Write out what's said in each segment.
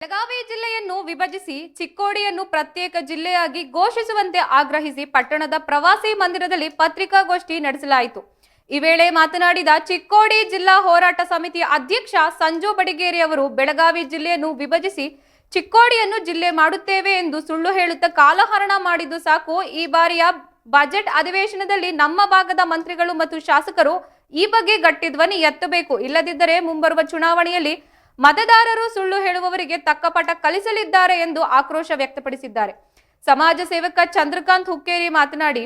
ಬೆಳಗಾವಿ ಜಿಲ್ಲೆಯನ್ನು ವಿಭಜಿಸಿ ಚಿಕ್ಕೋಡಿಯನ್ನು ಪ್ರತ್ಯೇಕ ಜಿಲ್ಲೆಯಾಗಿ ಘೋಷಿಸುವಂತೆ ಆಗ್ರಹಿಸಿ ಪಟ್ಟಣದ ಪ್ರವಾಸಿ ಮಂದಿರದಲ್ಲಿ ಪತ್ರಿಕಾಗೋಷ್ಠಿ ನಡೆಸಲಾಯಿತು. ಈ ವೇಳೆ ಮಾತನಾಡಿದ ಚಿಕ್ಕೋಡಿ ಜಿಲ್ಲಾ ಹೋರಾಟ ಸಮಿತಿಯ ಅಧ್ಯಕ್ಷ ಸಂಜು ಬಡಿಗೇರಿ ಅವರು ಬೆಳಗಾವಿ ಜಿಲ್ಲೆಯನ್ನು ವಿಭಜಿಸಿ ಚಿಕ್ಕೋಡಿಯನ್ನು ಜಿಲ್ಲೆ ಮಾಡುತ್ತೇವೆ ಎಂದು ಸುಳ್ಳು ಹೇಳುತ್ತಾ ಕಾಲಹರಣ ಮಾಡಿದ್ದು ಸಾಕು. ಈ ಬಾರಿಯ ಬಜೆಟ್ ಅಧಿವೇಶನದಲ್ಲಿ ನಮ್ಮ ಭಾಗದ ಮಂತ್ರಿಗಳು ಮತ್ತು ಶಾಸಕರು ಈ ಬಗ್ಗೆ ಗಟ್ಟಿ ಧ್ವನಿ ಎತ್ತಬೇಕು. ಇಲ್ಲದಿದ್ದರೆ ಮುಂಬರುವ ಚುನಾವಣೆಯಲ್ಲಿ ಮತದಾರರು ಸುಳ್ಳು ಹೇಳುವವರಿಗೆ ತಕ್ಕ ಪಾಠ ಕಲಿಸಲಿದ್ದಾರೆ ಎಂದು ಆಕ್ರೋಶ ವ್ಯಕ್ತಪಡಿಸಿದ್ದಾರೆ. ಸಮಾಜ ಸೇವಕ ಚಂದ್ರಕಾಂತ್ ಹುಕ್ಕೇರಿ ಮಾತನಾಡಿ,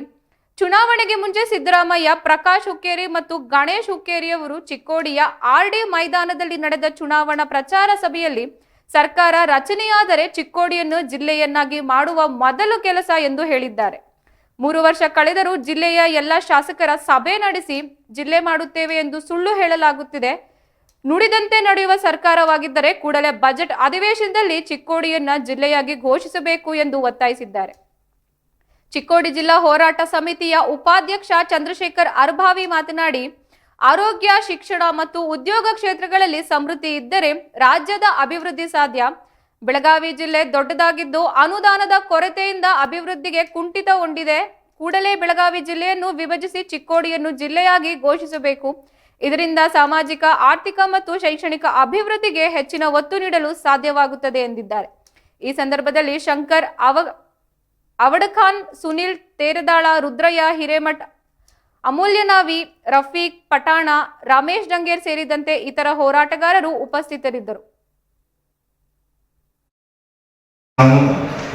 ಚುನಾವಣೆಗೆ ಮುಂಚೆ ಸಿದ್ದರಾಮಯ್ಯ, ಪ್ರಕಾಶ್ ಹುಕ್ಕೇರಿ ಮತ್ತು ಗಣೇಶ್ ಹುಕ್ಕೇರಿ ಅವರು ಚಿಕ್ಕೋಡಿಯ ಆರ್ಡಿ ಮೈದಾನದಲ್ಲಿ ನಡೆದ ಚುನಾವಣಾ ಪ್ರಚಾರ ಸಭೆಯಲ್ಲಿ ಸರ್ಕಾರ ರಚನೆಯಾದರೆ ಚಿಕ್ಕೋಡಿಯನ್ನು ಜಿಲ್ಲೆಯನ್ನಾಗಿ ಮಾಡುವ ಮೊದಲ ಕೆಲಸ ಎಂದು ಹೇಳಿದ್ದಾರೆ. 3 ವರ್ಷ ಕಳೆದರೂ ಜಿಲ್ಲೆಯ ಎಲ್ಲ ಶಾಸಕರ ಸಭೆ ನಡೆಸಿ ಜಿಲ್ಲೆ ಮಾಡುತ್ತೇವೆ ಎಂದು ಸುಳ್ಳು ಹೇಳಲಾಗುತ್ತಿದೆ. ನುಡಿದಂತೆ ನಡೆಯುವ ಸರ್ಕಾರವಾಗಿದ್ದರೆ ಕೂಡಲೇ ಬಜೆಟ್ ಅಧಿವೇಶನದಲ್ಲಿ ಚಿಕ್ಕೋಡಿಯನ್ನ ಜಿಲ್ಲೆಯಾಗಿ ಘೋಷಿಸಬೇಕು ಎಂದು ಒತ್ತಾಯಿಸಿದ್ದಾರೆ. ಚಿಕ್ಕೋಡಿ ಜಿಲ್ಲಾ ಹೋರಾಟ ಸಮಿತಿಯ ಉಪಾಧ್ಯಕ್ಷ ಚಂದ್ರಶೇಖರ್ ಅರ್ಭಾವಿ ಮಾತನಾಡಿ, ಆರೋಗ್ಯ, ಶಿಕ್ಷಣ ಮತ್ತು ಉದ್ಯೋಗ ಕ್ಷೇತ್ರಗಳಲ್ಲಿ ಸಮೃದ್ಧಿ ಇದ್ದರೆ ರಾಜ್ಯದ ಅಭಿವೃದ್ಧಿ ಸಾಧ್ಯ. ಬೆಳಗಾವಿ ಜಿಲ್ಲೆ ದೊಡ್ಡದಾಗಿದ್ದು ಅನುದಾನದ ಕೊರತೆಯಿಂದ ಅಭಿವೃದ್ಧಿಗೆ ಕುಂಠಿತಗೊಂಡಿದೆ. ಕೂಡಲೇ ಬೆಳಗಾವಿ ಜಿಲ್ಲೆಯನ್ನು ವಿಭಜಿಸಿ ಚಿಕ್ಕೋಡಿಯನ್ನು ಜಿಲ್ಲೆಯಾಗಿ ಘೋಷಿಸಬೇಕು. ಇದರಿಂದ ಸಾಮಾಜಿಕ, ಆರ್ಥಿಕ ಮತ್ತು ಶೈಕ್ಷಣಿಕ ಅಭಿವೃದ್ಧಿಗೆ ಹೆಚ್ಚಿನ ಒತ್ತು ನೀಡಲು ಸಾಧ್ಯವಾಗುತ್ತದೆ ಎಂದಿದ್ದಾರೆ. ಈ ಸಂದರ್ಭದಲ್ಲಿ ಶಂಕರ್ ಅವಡಖಾನ್, ಸುನಿಲ್ ತೇರದಾಳ, ರುದ್ರಯ್ಯ ಹಿರೇಮಠ್, ಅಮೂಲ್ಯನಾವಿ, ರಫೀಕ್ ಪಠಾಣ, ರಮೇಶ್ ಡಂಗೇರ್ ಸೇರಿದಂತೆ ಇತರ ಹೋರಾಟಗಾರರು ಉಪಸ್ಥಿತರಿದ್ದರು.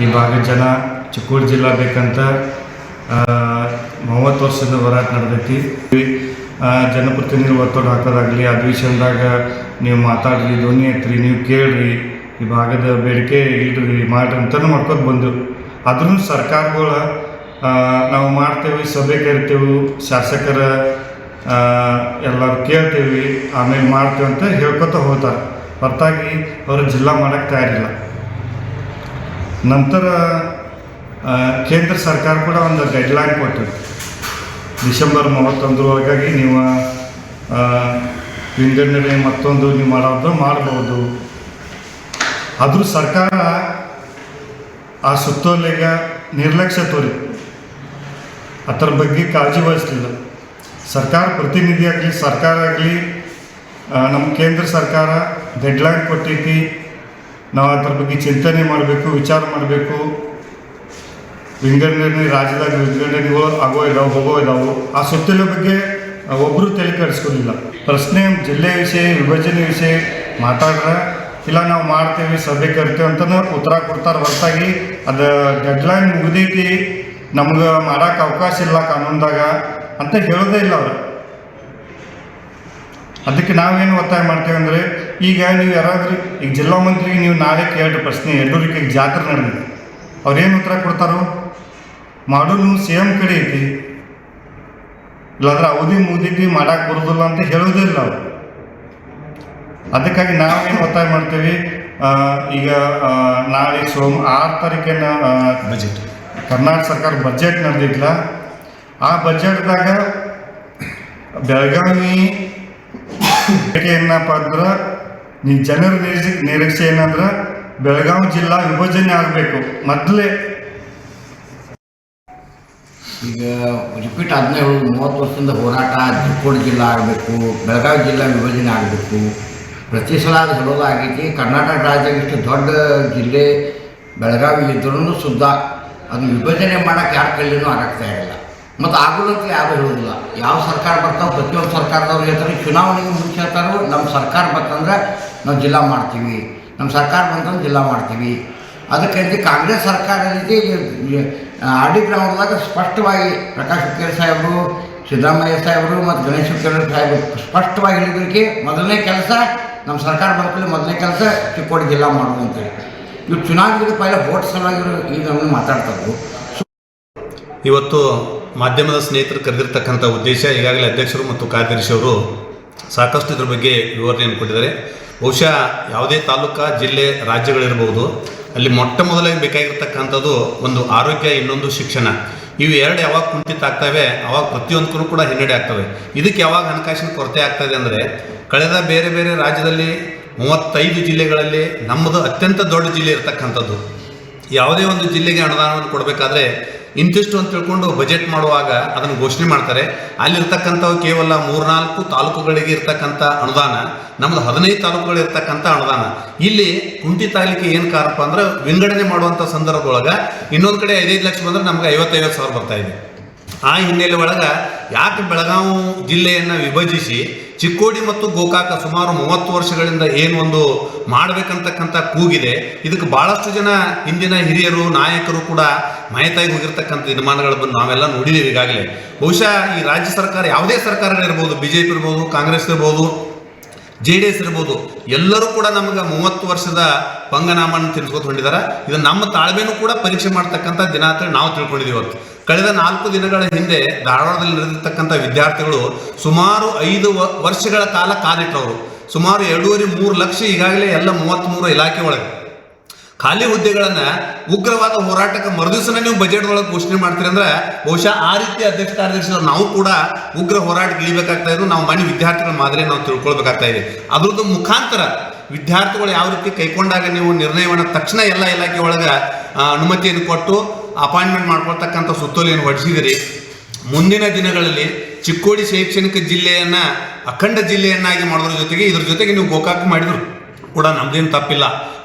ಈ ಭಾಗದ ಜನ ಚಿಕ್ಕೋಡಿ ಜಿಲ್ಲಾ ಬೇಕಂತ 30 ವರ್ಷದ ಹೋರಾಟ ನಡೆದೈತಿ. ಜನಪ್ರತಿನಿಧಿಗಳು ಒತ್ತಡ ಹಾಕೋದಾಗಲಿ, ಅಧಿವೇಶನದಾಗ ನೀವು ಮಾತಾಡ್ರಿ, ಧ್ವನಿ ಎತ್ರಿ, ನೀವು ಕೇಳ್ರಿ, ಈ ಭಾಗದ ಬೇಡಿಕೆ ಇಲ್ರಿ, ಮಾಡ್ರಿ ಅಂತಲೂ ಮಾಡ್ಕೊಂಡು ಬಂದೆವು. ಆದ್ರೂ ಸರ್ಕಾರಗಳು ನಾವು ಮಾಡ್ತೇವೆ, ಸಭೆ ಕರಿತೇವೆ, ಶಾಸಕರ ಎಲ್ಲರೂ ಕೇಳ್ತೇವೆ, ಆಮೇಲೆ ಮಾಡ್ತೇವೆ ಅಂತ ಹೇಳ್ಕೊತ ಹೋಗ್ತಾರೆ. ಹೊರತಾಗಿ ಅವರು ಜಿಲ್ಲಾ ಮಾಡೋಕ್ಕೆ ತಯಾರಿಲ್ಲ. ನಂತರ ಕೇಂದ್ರ ಸರ್ಕಾರ ಕೂಡ ಒಂದು ಗೈಡ್ಲೈನ್ ಕೊಟ್ಟಿದೆ, ಡಿಸೆಂಬರ್ 31 ನೀವು ವಿಂಗಡಣೆ ಮತ್ತೊಂದು ನೀವು ಮಾಡೋದು ಮಾಡ್ಬೋದು. ಆದರೂ ಸರ್ಕಾರ ಆ ಸುತ್ತೋಲೆಗೆ ನಿರ್ಲಕ್ಷ್ಯ ತೋರಿತು, ಅದರ ಬಗ್ಗೆ ಕಾಳಜಿ ವಹಿಸಲಿಲ್ಲ. ಸರ್ಕಾರ ಪ್ರತಿನಿಧಿ ಆಗಲಿ, ಸರ್ಕಾರ ಆಗಲಿ, ನಮ್ಮ ಕೇಂದ್ರ ಸರ್ಕಾರ ಡೆಡ್ಲೈನ್ ಕೊಟ್ಟೈತಿ, ನಾವು ಅದ್ರ ಬಗ್ಗೆ ಚಿಂತನೆ ಮಾಡಬೇಕು, ವಿಚಾರ ಮಾಡಬೇಕು. ವಿಂಗಡಣೆ, ರಾಜ್ಯದಾಗ ವಿಂಗಡಣೆಗಳು ಆಗೋ ಇದಾವೆ, ಹೋಗೋ ಇದಾವೆ. ಆ ಸುತ್ತೋಲೆ ಬಗ್ಗೆ ಒಬ್ಬರು ತಲೆ ಕೆಡಿಸ್ಕೊಳ್ಳಿಲ್ಲ. ಪ್ರಶ್ನೆ ಜಿಲ್ಲೆ ವಿಷಯ, ವಿಭಜನೆ ವಿಷಯ ಮಾತಾಡ್ರೆ ಇಲ್ಲ ನಾವು ಮಾಡ್ತೇವೆ, ಸಭೆ ಕರಿತೇವೆ ಅಂತಲೇ ಉತ್ತರ ಕೊಡ್ತಾರೆ. ಹೊರತಾಗಿ ಅದು ಡೆಡ್ಲೈನ್ ಮುಗಿದೈತಿ, ನಮ್ಗೆ ಮಾಡೋಕ್ಕೆ ಅವಕಾಶ ಇಲ್ಲ ಕಾನೂನ್ದಾಗ ಅಂತ ಹೇಳೋದೇ ಇಲ್ಲ ಅವರು. ಅದಕ್ಕೆ ನಾವೇನು ಒತ್ತಾಯ ಮಾಡ್ತೇವೆ ಅಂದರೆ, ಈಗ ನೀವು ಯಾರಾದ್ರೂ ಈಗ ಜಿಲ್ಲಾ ಮಂತ್ರಿಗೆ ನೀವು ನಾಳೆ ಕೇಳಿದ ಪ್ರಶ್ನೆ, ಯಡ್ಡೂರಿಗೆ ಜಾತ್ರೆ ನಡೆದಿದೆ, ಅವ್ರೇನು ಉತ್ತರ ಕೊಡ್ತಾರೋ? ಮಾಡೋದು ಸಿ ಎಮ್ ಕಡೆ ಐತಿ, ಇಲ್ಲಾಂದ್ರೆ ಅವಧಿ ಮುಗಿದೈತಿ, ಮಾಡೋಕ್ಕೆ ಬರೋದಿಲ್ಲ ಅಂತ ಹೇಳೋದೇ ಇಲ್ಲ ಅವರು. ಅದಕ್ಕಾಗಿ ನಾವೇನು ಒತ್ತಾಯ ಮಾಡ್ತೇವೆ, ಈಗ ನಾಳೆ 6 ತಾರೀಕಿನ ಬಜೆಟ್, ಕರ್ನಾಟಕ ಸರ್ಕಾರ ಬಜೆಟ್ ನಡೆದಿಲ್ಲ. ಆ ಬಜೆಟ್ದಾಗ ಬೆಳಗಾವಿ ಏನಪ್ಪ ಅಂದ್ರೆ, ನೀವು ಜನರ ನಿರೀಕ್ಷೆ ಏನಂದ್ರೆ ಬೆಳಗಾವಿ ಜಿಲ್ಲಾ ವಿಭಜನೆ ಆಗಬೇಕು ಮೊದಲೇ. ಈಗ ರಿಪೀಟ್ ಅದನ್ನೇ 30 ವರ್ಷದಿಂದ ಹೋರಾಟ, ಚಿಕ್ಕೋಡಿ ಜಿಲ್ಲಾ ಆಗಬೇಕು, ಬೆಳಗಾವಿ ಜಿಲ್ಲಾ ವಿಭಜನೆ ಆಗಬೇಕು. ಪ್ರತಿ ಸಲ ಅದು ಹೇಳೋದಾಗೈತಿ. ಕರ್ನಾಟಕ ರಾಜ್ಯ ಇಷ್ಟು ದೊಡ್ಡ ಜಿಲ್ಲೆ ಬೆಳಗಾವಿ ಇದ್ರೂ ಸುದ್ದ ಅದನ್ನು ವಿಭಜನೆ ಮಾಡೋಕ್ಕೆ ಯಾರ ಕೈಲಿನೂ ಆಗಕ್ತಾ ಇರಲ್ಲ, ಮತ್ತು ಆಗೋದಂತ ಯಾರು ಹೇಳೋದಿಲ್ಲ. ಯಾವ ಸರ್ಕಾರ ಬರ್ತಾವೆ, ಪ್ರತಿಯೊಂದು ಸರ್ಕಾರದವ್ರು ಹೇಳ್ತಾರೆ, ಚುನಾವಣೆಗೆ ಮುಂಚೆ ಹೇಳ್ತಾರೋ ನಮ್ಮ ಸರ್ಕಾರ ಬಂತಂದ್ರೆ ನಾವು ಜಿಲ್ಲಾ ಮಾಡ್ತೀವಿ, ನಮ್ಮ ಸರ್ಕಾರ ಬಂತಂದ್ರೆ ಜಿಲ್ಲಾ ಮಾಡ್ತೀವಿ. ಅದಕ್ಕೆ ಕಾಂಗ್ರೆಸ್ ಸರ್ಕಾರ ರೀತಿ ಆರ್ ಡಿ ಗ್ರೌಂಡ್ದಾಗ ಸ್ಪಷ್ಟವಾಗಿ ಪ್ರಕಾಶ್ ಹುಕ್ಕೇರಿ ಸಾಹೇಬರು, ಸಿದ್ದರಾಮಯ್ಯ ಸಾಹೇಬರು ಮತ್ತು ಗಣೇಶ್ ಹುಕ್ಕೇರಿ ಸಾಹೇಬರು ಸ್ಪಷ್ಟವಾಗಿ ಹೇಳಿದ್ದಕ್ಕೆ ಮೊದಲನೇ ಕೆಲಸ ನಮ್ಮ ಸರ್ಕಾರ ಬರ್ಕೊಳ್ಳಿ, ಮೊದಲನೇ ಕೆಲಸ ಚಿಕ್ಕೋಡಿ ಜಿಲ್ಲಾ ಮಾಡೋದು ಅಂತೇಳಿ. ಇವ್ರು ಚುನಾವಣೆಗೆ ಪೈಲ ವೋಟ್ ಸಲುವಾಗಿರು ಈಗ ನಮ್ಮನ್ನು ಮಾತಾಡ್ತಾರೆ. ಇವತ್ತು ಮಾಧ್ಯಮದ ಸ್ನೇಹಿತರು ಕರೆದಿರ್ತಕ್ಕಂಥ ಉದ್ದೇಶ, ಈಗಾಗಲೇ ಅಧ್ಯಕ್ಷರು ಮತ್ತು ಕಾರ್ಯದರ್ಶಿಯವರು ಸಾಕಷ್ಟು ಇದ್ರ ಬಗ್ಗೆ ವಿವರಣೆಯನ್ನು ಕೊಟ್ಟಿದ್ದಾರೆ. ಬಹುಶಃ ಯಾವುದೇ ತಾಲೂಕು, ಜಿಲ್ಲೆ, ರಾಜ್ಯಗಳಿರ್ಬೋದು, ಅಲ್ಲಿ ಮೊಟ್ಟ ಮೊದಲಾಗಿ ಬೇಕಾಗಿರ್ತಕ್ಕಂಥದ್ದು ಒಂದು ಆರೋಗ್ಯ, ಇನ್ನೊಂದು ಶಿಕ್ಷಣ. ಇವು ಎರಡು ಯಾವಾಗ ಕುಂಠಿತ ಆಗ್ತವೆ ಅವಾಗ ಪ್ರತಿಯೊಂದಕ್ಕೂ ಕೂಡ ಹಿನ್ನಡೆ ಆಗ್ತವೆ. ಇದಕ್ಕೆ ಯಾವಾಗ ಹಣಕಾಸಿನ ಕೊರತೆ ಆಗ್ತದೆ ಅಂದರೆ, ಕಳೆದ ಬೇರೆ ಬೇರೆ ರಾಜ್ಯದಲ್ಲಿ 35 ಜಿಲ್ಲೆಗಳಲ್ಲಿ ನಮ್ಮದು ಅತ್ಯಂತ ದೊಡ್ಡ ಜಿಲ್ಲೆ ಇರತಕ್ಕಂಥದ್ದು. ಯಾವುದೇ ಒಂದು ಜಿಲ್ಲೆಗೆ ಅನುದಾನವನ್ನು ಕೊಡಬೇಕಾದ್ರೆ ಇಂತಿಷ್ಟು ಅಂತ ತಿಳ್ಕೊಂಡು ಬಜೆಟ್ ಮಾಡುವಾಗ ಅದನ್ನು ಘೋಷಣೆ ಮಾಡ್ತಾರೆ. ಅಲ್ಲಿರ್ತಕ್ಕಂಥವು ಕೇವಲ 3-4 ತಾಲೂಕುಗಳಿಗೆ ಇರ್ತಕ್ಕಂಥ ಅನುದಾನ, ನಮ್ಮದು 15 ತಾಲೂಕುಗಳು ಇರ್ತಕ್ಕಂಥ ಅನುದಾನ. ಇಲ್ಲಿ ಕುಂಠಿತ ಆಗಲಿಕ್ಕೆ ಏನು ಕಾರಣಪ್ಪ ಅಂದ್ರೆ ವಿಂಗಡಣೆ ಮಾಡುವಂಥ ಸಂದರ್ಭದೊಳಗೆ ಇನ್ನೊಂದು ಕಡೆ 5 ಲಕ್ಷ ಬಂದರೆ ನಮ್ಗೆ 50 ಸಾವಿರ ಬರ್ತಾ ಇದೆ. ಆ ಹಿನ್ನೆಲೆ ಒಳಗೆ ಯಾಕೆ ಬೆಳಗಾವಿ ಜಿಲ್ಲೆಯನ್ನು ವಿಭಜಿಸಿ ಚಿಕ್ಕೋಡಿ ಮತ್ತು ಗೋಕಾಕ ಸುಮಾರು 30 ವರ್ಷಗಳಿಂದ ಏನು ಒಂದು ಮಾಡಬೇಕಂತಕ್ಕಂಥ ಕೂಗಿದೆ, ಇದಕ್ಕೆ ಭಾಳಷ್ಟು ಜನ ಹಿಂದಿನ ಹಿರಿಯರು ನಾಯಕರು ಕೂಡ ಮಾಹಿತಿಯಾಗಿ ಹೋಗಿರ್ತಕ್ಕಂಥ ದಿನಮಾನಗಳು ಬಂದು ನಾವೆಲ್ಲ ನೋಡಿದ್ದೀವಿ ಈಗಾಗಲೇ. ಬಹುಶಃ ಈ ರಾಜ್ಯ ಸರ್ಕಾರ ಯಾವುದೇ ಸರ್ಕಾರಗಳಿರ್ಬೋದು, BJP ಇರ್ಬೋದು, ಕಾಂಗ್ರೆಸ್ ಇರ್ಬೋದು, JDS ಇರ್ಬೋದು, ಎಲ್ಲರೂ ಕೂಡ ನಮ್ಗೆ 30 ವರ್ಷದ ಪಂಗನಾಮನ್ನು ತಿನ್ಸ್ಕೊತ ಹೊಂದಿದ್ದಾರೆ. ಇದು ನಮ್ಮ ತಾಳ್ಮೆನೂ ಕೂಡ ಪರೀಕ್ಷೆ ಮಾಡ್ತಕ್ಕಂಥ ದಿನ ಅಂತೇಳಿ ನಾವು ತಿಳ್ಕೊಂಡಿದ್ದೀವಿ. ಇವತ್ತು ಕಳೆದ 4 ದಿನಗಳ ಹಿಂದೆ ಧಾರವಾಡದಲ್ಲಿ ನಡೆದಿರ್ತಕ್ಕಂಥ ವಿದ್ಯಾರ್ಥಿಗಳು ಸುಮಾರು 5 ವರ್ಷಗಳ ಕಾಲ ಕಾದಿಟ್ಟವರು. ಸುಮಾರು 2.5-3 ಲಕ್ಷ ಈಗಾಗಲೇ ಎಲ್ಲ 33 ಇಲಾಖೆ ಒಳಗೆ ಖಾಲಿ ಹುದ್ದೆಗಳನ್ನು ಉಗ್ರವಾದ ಹೋರಾಟಕ್ಕೆ ಮರುದಿವಸನೇ ನೀವು ಬಜೆಟ್ ಒಳಗೆ ಘೋಷಣೆ ಮಾಡ್ತೀರಿ ಅಂದ್ರೆ ಬಹುಶಃ ಆ ರೀತಿ ಅಧ್ಯಕ್ಷ ಕಾರ್ಯದರ್ಶಿ ನಾವು ಕೂಡ ಉಗ್ರ ಹೋರಾಟಕ್ಕೆ ಇಳಿಬೇಕಾಗ್ತಾ ಇದ್ದು ನಾವು ಮನೆ ವಿದ್ಯಾರ್ಥಿಗಳ ಮಾದರಿ ನಾವು ತಿಳ್ಕೊಳ್ಬೇಕಾಗ್ತಾ ಇದೆ. ಅದ್ರದ್ದು ಮುಖಾಂತರ ವಿದ್ಯಾರ್ಥಿಗಳು ಯಾವ ರೀತಿ ಕೈಕೊಂಡಾಗ ನೀವು ನಿರ್ಣಯವನ್ನು ತಕ್ಷಣ ಎಲ್ಲ ಇಲಾಖೆ ಒಳಗೆ ಅನುಮತಿಯನ್ನು ಕೊಟ್ಟು ಅಪಾಯಿಂಟ್ಮೆಂಟ್ ಮಾಡ್ಕೊಳ್ತಕ್ಕಂಥ ಸುತ್ತೋಲೆಯನ್ನು ಹೊರಡಿಸಿದಿರಿ. ಮುಂದಿನ ದಿನಗಳಲ್ಲಿ ಚಿಕ್ಕೋಡಿ ಶೈಕ್ಷಣಿಕ ಜಿಲ್ಲೆಯನ್ನು ಅಖಂಡ ಜಿಲ್ಲೆಯನ್ನಾಗಿ ಮಾಡೋದ್ರ ಜೊತೆಗೆ ಇದ್ರ ಜೊತೆಗೆ ನೀವು ಗೋಕಾಕ್ ಮಾಡಿದ್ರು ಕೂಡ ನಮ್ದೇನು ತಪ್ಪಿಲ್ಲ.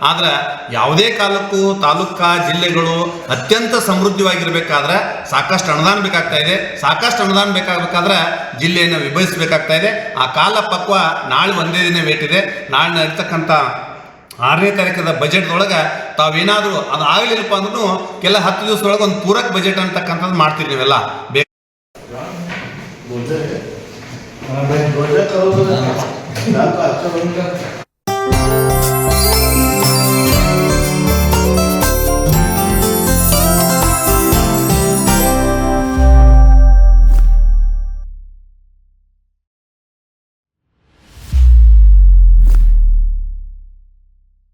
ಆದ್ರೆ ಯಾವುದೇ ಕಾಲಕ್ಕೂ ತಾಲೂಕಾ ಜಿಲ್ಲೆಗಳು ಅತ್ಯಂತ ಸಮೃದ್ಧವಾಗಿರಬೇಕಾದ್ರೆ ಸಾಕಷ್ಟು ಅನುದಾನ ಬೇಕಾಗ್ತಾ ಇದೆ. ಸಾಕಷ್ಟು ಅನುದಾನ ಬೇಕಾಗಬೇಕಾದ್ರೆ ಜಿಲ್ಲೆಯನ್ನು ವಿಭಜಿಸಬೇಕಾಗ್ತಾ ಇದೆ. ಆ ಕಾಲ ಪಕ್ವ ನಾಳೆ ಒಂದೇ ದಿನ ವೇಟ್ ಇದೆ. ನಾಳೆ ಇರ್ತಕ್ಕಂಥ 6ನೇ ತಾರೀಕದ ಬಜೆಟ್ದೊಳಗೆ ತಾವೇನಾದರೂ ಅದು ಆಗಲಿಲ್ಲಪ್ಪ ಅಂದ್ರೂ ಕೆಲ 10 ದಿವಸದೊಳಗೆ ಒಂದು ಪೂರಕ ಬಜೆಟ್ ಅಂತಕ್ಕಂಥದ್ದು ಮಾಡ್ತೀರಿ ನೀವೆಲ್ಲ बोलते हैं हाँ भाई बोलते करो तो